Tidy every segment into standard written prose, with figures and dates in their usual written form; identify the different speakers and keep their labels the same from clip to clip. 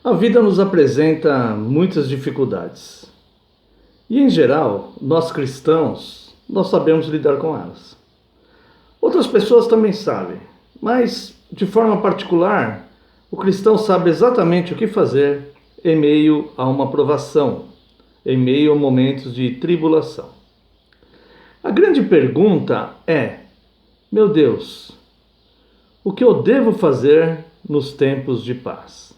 Speaker 1: A vida nos apresenta muitas dificuldades. E, em geral, nós cristãos, nós sabemos lidar com elas. Outras pessoas também sabem, mas, de forma particular, o cristão sabe exatamente o que fazer em meio a uma provação, em meio a momentos de tribulação. A grande pergunta é: meu Deus, o que eu devo fazer nos tempos de paz?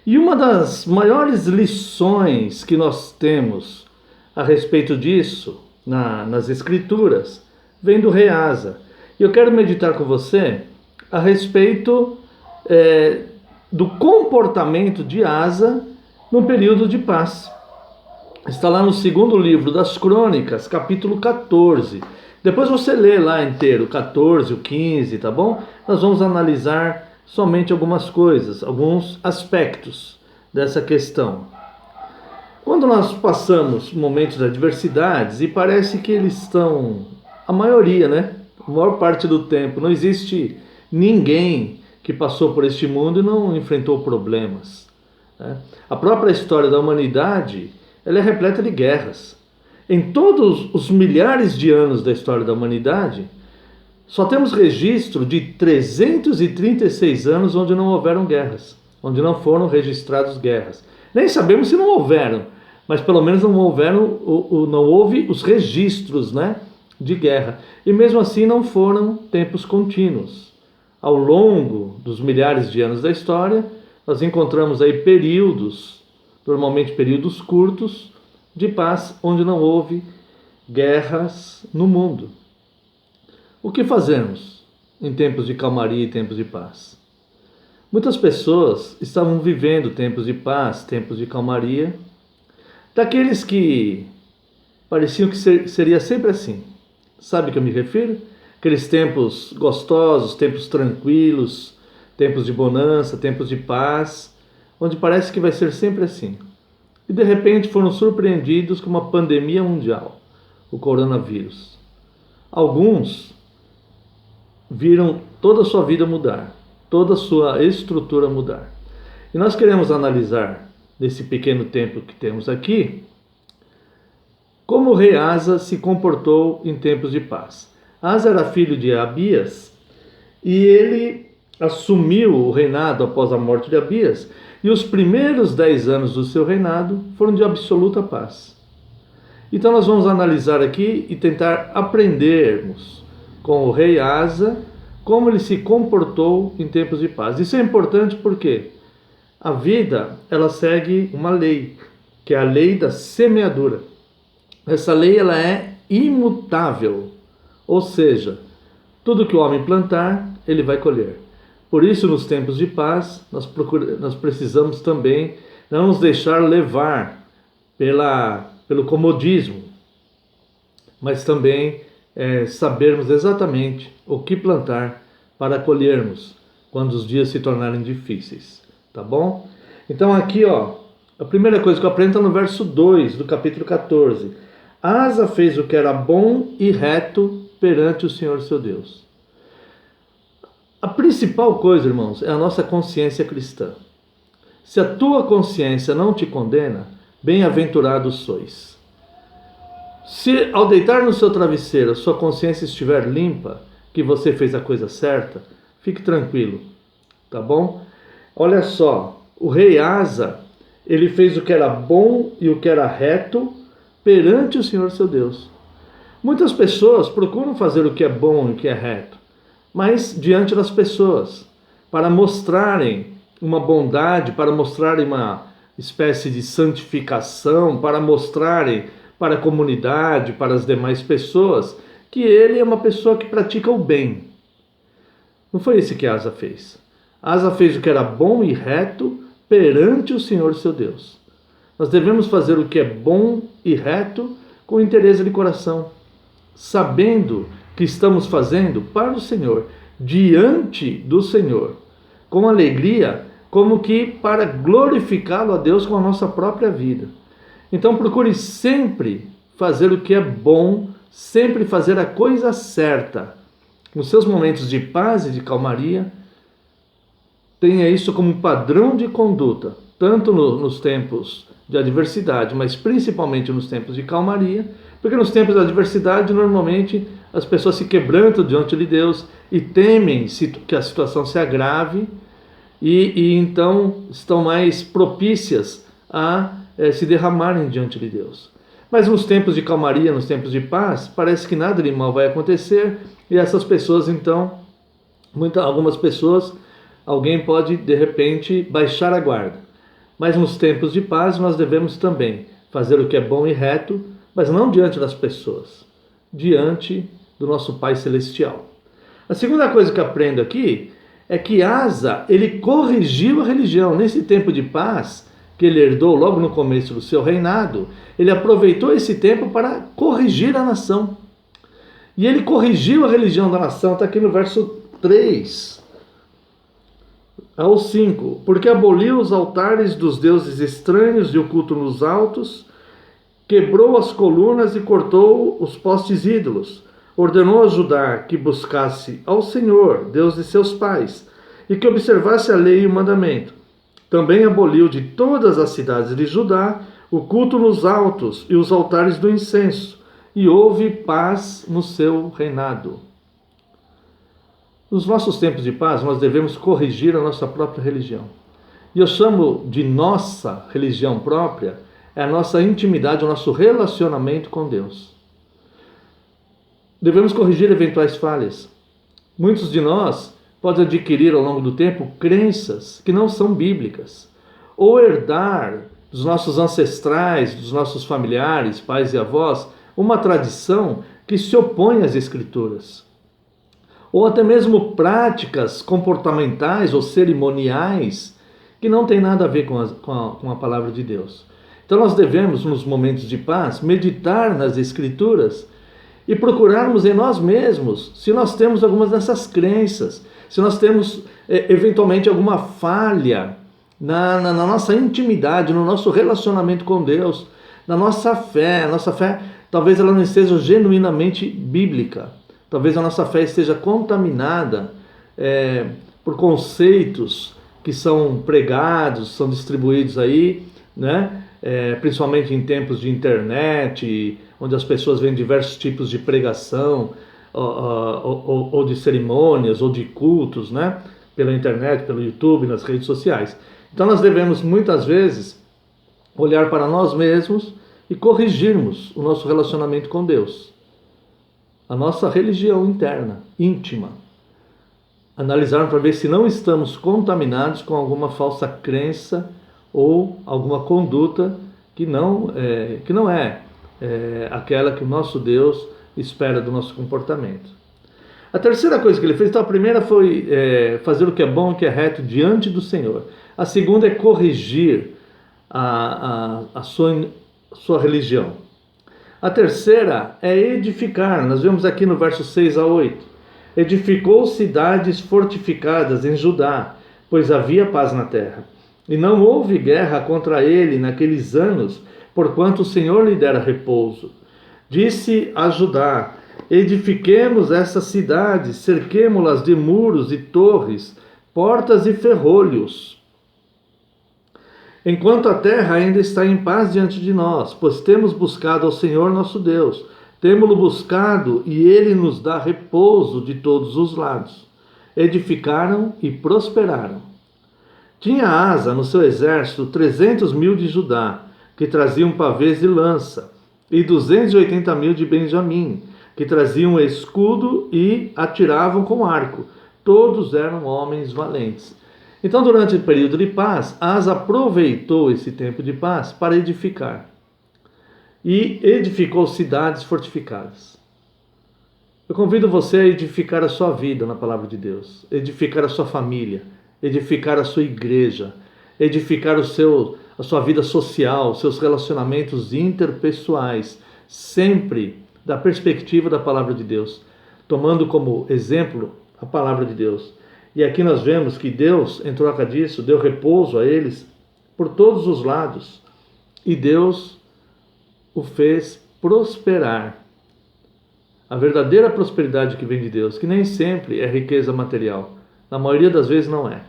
Speaker 1: E uma das maiores lições que nós temos a respeito disso nas Escrituras vem do rei Asa. E eu quero meditar com você a respeito do comportamento de Asa no período de paz. Está lá no segundo livro das Crônicas, capítulo 14. Depois você lê lá inteiro, 14, o 15, tá bom? Nós vamos analisar somente algumas coisas, alguns aspectos dessa questão. Quando nós passamos momentos de adversidades, e parece que eles estão, a maioria, né? A maior parte do tempo, não existe ninguém que passou por este mundo e não enfrentou problemas, né? A própria história da humanidade, ela é repleta de guerras. Em todos os milhares de anos da história da humanidade, só temos registro de 336 anos onde não houveram guerras, onde não foram registradas guerras. Nem sabemos se não houveram, mas pelo menos não houve os registros, né, de guerra. E mesmo assim não foram tempos contínuos. Ao longo dos milhares de anos da história, nós encontramos aí períodos, normalmente períodos curtos, de paz, onde não houve guerras no mundo. O que fazemos em tempos de calmaria e tempos de paz? Muitas pessoas estavam vivendo tempos de paz, tempos de calmaria, daqueles que pareciam que seria sempre assim. Sabe o que eu me refiro? Aqueles tempos gostosos, tempos tranquilos, tempos de bonança, tempos de paz, onde parece que vai ser sempre assim. E de repente foram surpreendidos com uma pandemia mundial, o coronavírus. Alguns viram toda a sua vida mudar, toda a sua estrutura mudar. E nós queremos analisar, nesse pequeno tempo que temos aqui, como o rei Asa se comportou em tempos de paz. Asa era filho de Abias e ele assumiu o reinado após a morte de Abias, e os primeiros 10 anos do seu reinado foram de absoluta paz. Então nós vamos analisar aqui e tentar aprendermos com o rei Asa como ele se comportou em tempos de paz. Isso é importante porque a vida, ela segue uma lei, que é a lei da semeadura. Essa lei, ela é imutável, ou seja, tudo que o homem plantar, ele vai colher. Por isso, nos tempos de paz, nós precisamos também não nos deixar levar pelo comodismo, mas também sabermos exatamente o que plantar para colhermos quando os dias se tornarem difíceis, tá bom? Então aqui, a primeira coisa que eu aprendo está no verso 2 do capítulo 14. Asa fez o que era bom e reto perante o Senhor seu Deus. A principal coisa, irmãos, é a nossa consciência cristã. Se a tua consciência não te condena, bem-aventurados sois. Se ao deitar no seu travesseiro a sua consciência estiver limpa, que você fez a coisa certa, fique tranquilo, tá bom? Olha só, o rei Asa, ele fez o que era bom e o que era reto perante o Senhor seu Deus. Muitas pessoas procuram fazer o que é bom e o que é reto, mas diante das pessoas, para mostrarem uma bondade, para mostrarem uma espécie de santificação, para mostrarem para a comunidade, para as demais pessoas, que ele é uma pessoa que pratica o bem. Não foi isso que Asa fez. Asa fez o que era bom e reto perante o Senhor seu Deus. Nós devemos fazer o que é bom e reto com interesse de coração, sabendo que estamos fazendo para o Senhor, diante do Senhor, com alegria, como que para glorificá-lo a Deus com a nossa própria vida. Então procure sempre fazer o que é bom, sempre fazer a coisa certa. Nos seus momentos de paz e de calmaria, tenha isso como padrão de conduta, tanto nos tempos de adversidade, mas principalmente nos tempos de calmaria, porque nos tempos de adversidade, normalmente, as pessoas se quebrantam diante de Deus e temem que a situação se agrave e então estão mais propícias a se derramarem diante de Deus. Mas nos tempos de calmaria, nos tempos de paz, parece que nada de mal vai acontecer e essas pessoas, então, algumas pessoas, alguém pode, de repente, baixar a guarda. Mas nos tempos de paz nós devemos também fazer o que é bom e reto, mas não diante das pessoas, diante do nosso Pai Celestial. A segunda coisa que aprendo aqui é que Asa, ele corrigiu a religião. Nesse tempo de paz que ele herdou logo no começo do seu reinado, ele aproveitou esse tempo para corrigir a nação. E ele corrigiu a religião da nação, está aqui no verso 3 ao 5, porque aboliu os altares dos deuses estranhos e o culto nos altos, quebrou as colunas e cortou os postes ídolos, ordenou a Judá que buscasse ao Senhor, Deus de seus pais, e que observasse a lei e o mandamento. Também aboliu de todas as cidades de Judá o culto nos altos e os altares do incenso, e houve paz no seu reinado. Nos nossos tempos de paz, nós devemos corrigir a nossa própria religião. E eu chamo de nossa religião própria, é a nossa intimidade, o nosso relacionamento com Deus. Devemos corrigir eventuais falhas. Muitos de nós podem adquirir ao longo do tempo crenças que não são bíblicas, ou herdar dos nossos ancestrais, dos nossos familiares, pais e avós, uma tradição que se opõe às Escrituras. Ou até mesmo práticas comportamentais ou cerimoniais que não têm nada a ver com a palavra de Deus. Então nós devemos, nos momentos de paz, meditar nas Escrituras e procurarmos em nós mesmos se nós temos algumas dessas crenças, se nós temos eventualmente alguma falha na nossa intimidade, no nosso relacionamento com Deus, na nossa fé. A nossa fé talvez ela não seja genuinamente bíblica. Talvez a nossa fé esteja contaminada por conceitos que são pregados, são distribuídos aí, né? Principalmente em tempos de internet, onde as pessoas veem diversos tipos de pregação, ou de cerimônias, ou de cultos, né? Pela internet, pelo YouTube, nas redes sociais. Então nós devemos muitas vezes olhar para nós mesmos e corrigirmos o nosso relacionamento com Deus. A nossa religião interna, íntima. Analisar para ver se não estamos contaminados com alguma falsa crença ou alguma conduta que não é aquela que o nosso Deus espera do nosso comportamento. A terceira coisa que ele fez, então a primeira foi fazer o que é bom e o que é reto diante do Senhor. A segunda é corrigir a sua religião. A terceira é edificar. Nós vemos aqui no verso 6 a 8. Edificou cidades fortificadas em Judá, pois havia paz na terra. E não houve guerra contra ele naqueles anos, porquanto o Senhor lhe dera repouso. Disse a Judá: edifiquemos essas cidades, cerquemo-las de muros e torres, portas e ferrolhos, enquanto a terra ainda está em paz diante de nós, pois temos buscado ao Senhor nosso Deus, temo-lo buscado e ele nos dá repouso de todos os lados. Edificaram e prosperaram. Tinha Asa no seu exército 300.000 de Judá, que traziam pavês e lança, e 280.000 de Benjamim, que traziam escudo e atiravam com arco. Todos eram homens valentes. Então, durante o período de paz, Asa aproveitou esse tempo de paz para edificar. E edificou cidades fortificadas. Eu convido você a edificar a sua vida na palavra de Deus, edificar a sua família, edificar a sua igreja, edificar a sua vida social, seus relacionamentos interpessoais, sempre da perspectiva da palavra de Deus, tomando como exemplo a palavra de Deus. E aqui nós vemos que Deus, em troca disso, deu repouso a eles por todos os lados. E Deus o fez prosperar. A verdadeira prosperidade que vem de Deus, que nem sempre é riqueza material. Na maioria das vezes não é.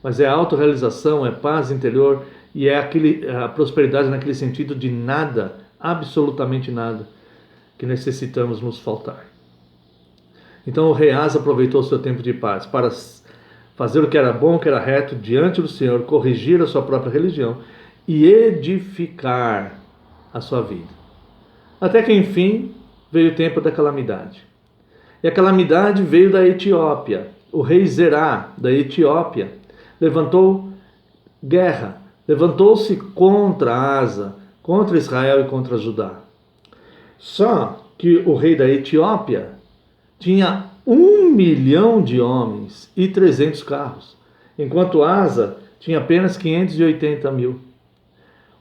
Speaker 1: Mas é autorrealização, é paz interior E é a prosperidade naquele sentido de nada, absolutamente nada, que necessitamos nos faltar. Então o rei Asa aproveitou o seu tempo de paz para fazer o que era bom, o que era reto diante do Senhor, corrigir a sua própria religião e edificar a sua vida. Até que enfim veio o tempo da calamidade. E a calamidade veio da Etiópia. O rei Zerá da Etiópia levantou guerra, levantou-se contra Asa, contra Israel e contra Judá. Só que o rei da Etiópia tinha 1 milhão de homens e 300 carros, enquanto Asa tinha apenas 580 mil.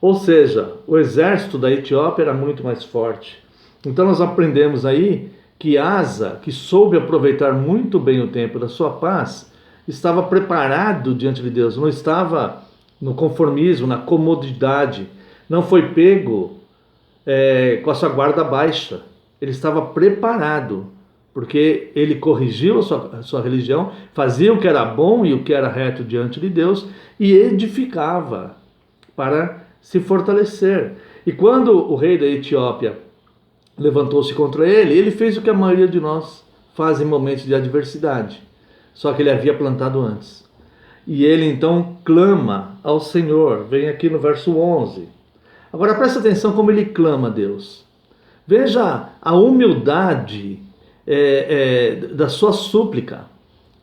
Speaker 1: Ou seja, o exército da Etiópia era muito mais forte. Então nós aprendemos aí que Asa, que soube aproveitar muito bem o tempo da sua paz, estava preparado diante de Deus, não estava no conformismo, na comodidade, não foi pego com a sua guarda baixa. Ele estava preparado, porque ele corrigiu a sua religião, fazia o que era bom e o que era reto diante de Deus e edificava para se fortalecer. E quando o rei da Etiópia levantou-se contra ele, ele fez o que a maioria de nós faz em momentos de adversidade, só que ele havia plantado antes. E ele então clama ao Senhor, vem aqui no verso 11. Agora presta atenção como ele clama a Deus. Veja a humildade da sua súplica.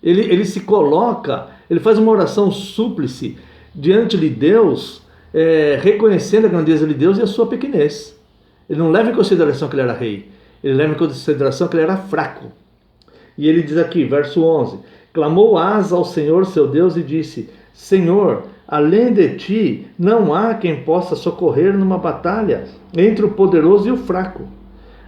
Speaker 1: Ele se coloca, ele faz uma oração súplice diante de Deus, reconhecendo a grandeza de Deus e a sua pequenez. Ele não leva em consideração que ele era rei, ele leva em consideração que ele era fraco. E ele diz aqui, verso 11: clamou Asa ao Senhor seu Deus e disse: Senhor, além de ti, não há quem possa socorrer numa batalha entre o poderoso e o fraco.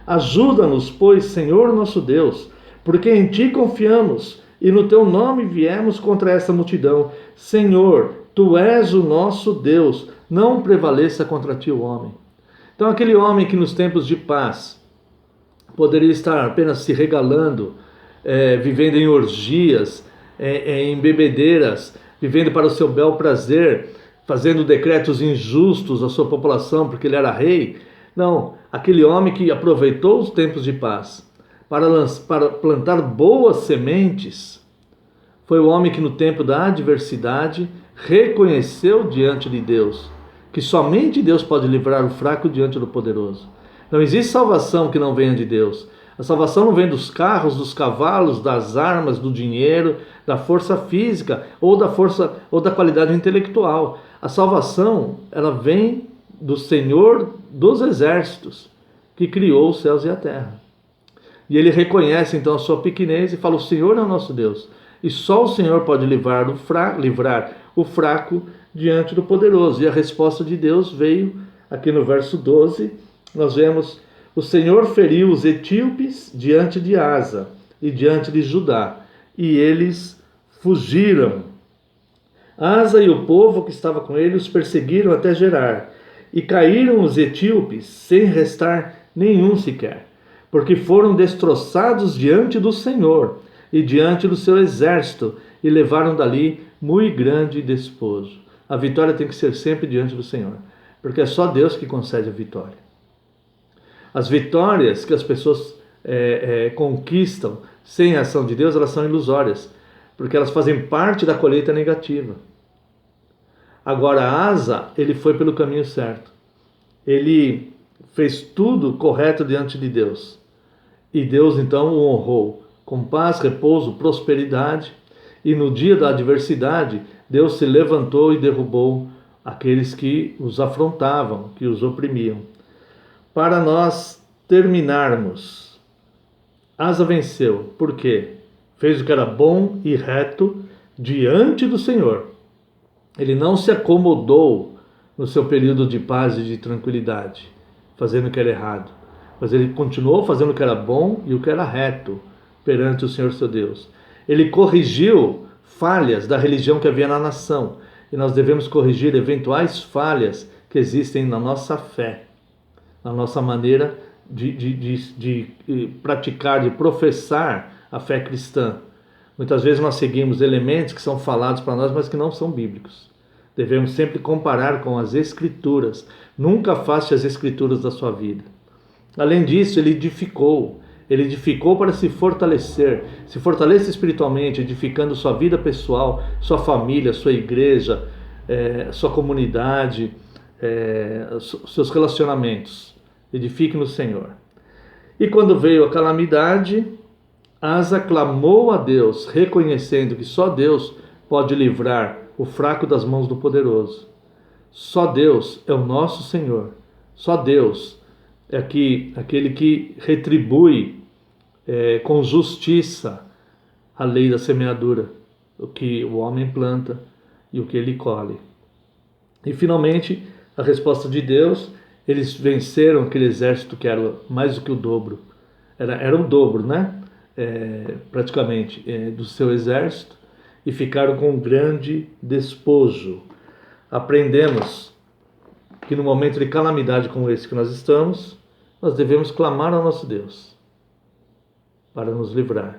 Speaker 1: Ajuda-nos, pois, Senhor nosso Deus, porque em ti confiamos e no teu nome viemos contra essa multidão. Senhor, tu és o nosso Deus, não prevaleça contra ti o homem. Então aquele homem que nos tempos de paz poderia estar apenas se regalando, vivendo em orgias, em bebedeiras, vivendo para o seu bel prazer, fazendo decretos injustos à sua população porque ele era rei. Não, aquele homem que aproveitou os tempos de paz para plantar boas sementes, foi o homem que no tempo da adversidade reconheceu diante de Deus que somente Deus pode livrar o fraco diante do poderoso. Não existe salvação que não venha de Deus. A salvação não vem dos carros, dos cavalos, das armas, do dinheiro, da força física ou da qualidade intelectual. A salvação, ela vem do Senhor dos exércitos, que criou os céus e a terra. E ele reconhece então a sua pequenez e fala: o Senhor é o nosso Deus. E só o Senhor pode livrar o fraco diante do poderoso. E a resposta de Deus veio aqui no verso 12. Nós vemos: o Senhor feriu os etíopes diante de Asa e diante de Judá, e eles fugiram. Asa e o povo que estava com ele os perseguiram até Gerar, e caíram os etíopes sem restar nenhum sequer, porque foram destroçados diante do Senhor e diante do seu exército, e levaram dali muito grande despojo. A vitória tem que ser sempre diante do Senhor, porque é só Deus que concede a vitória. As vitórias que as pessoas conquistam sem a ação de Deus, elas são ilusórias, porque elas fazem parte da colheita negativa. Agora Asa, ele foi pelo caminho certo. Ele fez tudo correto diante de Deus. E Deus então o honrou com paz, repouso, prosperidade. E no dia da adversidade, Deus se levantou e derrubou aqueles que os afrontavam, que os oprimiam. Para nós terminarmos, Asa venceu. Por quê? Fez o que era bom e reto diante do Senhor. Ele não se acomodou no seu período de paz e de tranquilidade, fazendo o que era errado. Mas ele continuou fazendo o que era bom e o que era reto perante o Senhor seu Deus. Ele corrigiu falhas da religião que havia na nação. E nós devemos corrigir eventuais falhas que existem na nossa fé, na nossa maneira de praticar, de professar a fé cristã. Muitas vezes nós seguimos elementos que são falados para nós, mas que não são bíblicos. Devemos sempre comparar com as Escrituras. Nunca afaste as Escrituras da sua vida. Além disso, ele edificou. Ele edificou para se fortalecer. Se fortaleça espiritualmente, edificando sua vida pessoal, sua família, sua igreja, sua comunidade, seus relacionamentos. Edifique no Senhor. E quando veio a calamidade, Asa clamou a Deus, reconhecendo que só Deus pode livrar o fraco das mãos do poderoso. Só Deus é o nosso Senhor. Só Deus é aquele que retribui com justiça a lei da semeadura, o que o homem planta e o que ele colhe. E finalmente, a resposta de Deus, eles venceram aquele exército que era mais do que o dobro. Era o dobro, né? Praticamente, do seu exército, e ficaram com um grande despojo. Aprendemos que no momento de calamidade como esse que nós estamos, nós devemos clamar ao nosso Deus para nos livrar.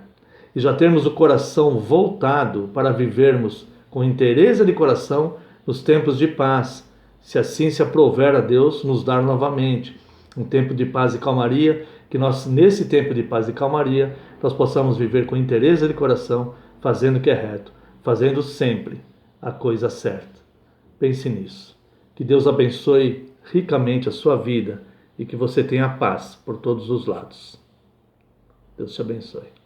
Speaker 1: E já termos o coração voltado para vivermos com inteireza de coração nos tempos de paz, se assim se aprouver a Deus nos dar novamente um tempo de paz e calmaria, que nós, nesse tempo de paz e calmaria, nós possamos viver com inteireza de coração, fazendo o que é reto, fazendo sempre a coisa certa. Pense nisso. Que Deus abençoe ricamente a sua vida e que você tenha paz por todos os lados. Deus te abençoe.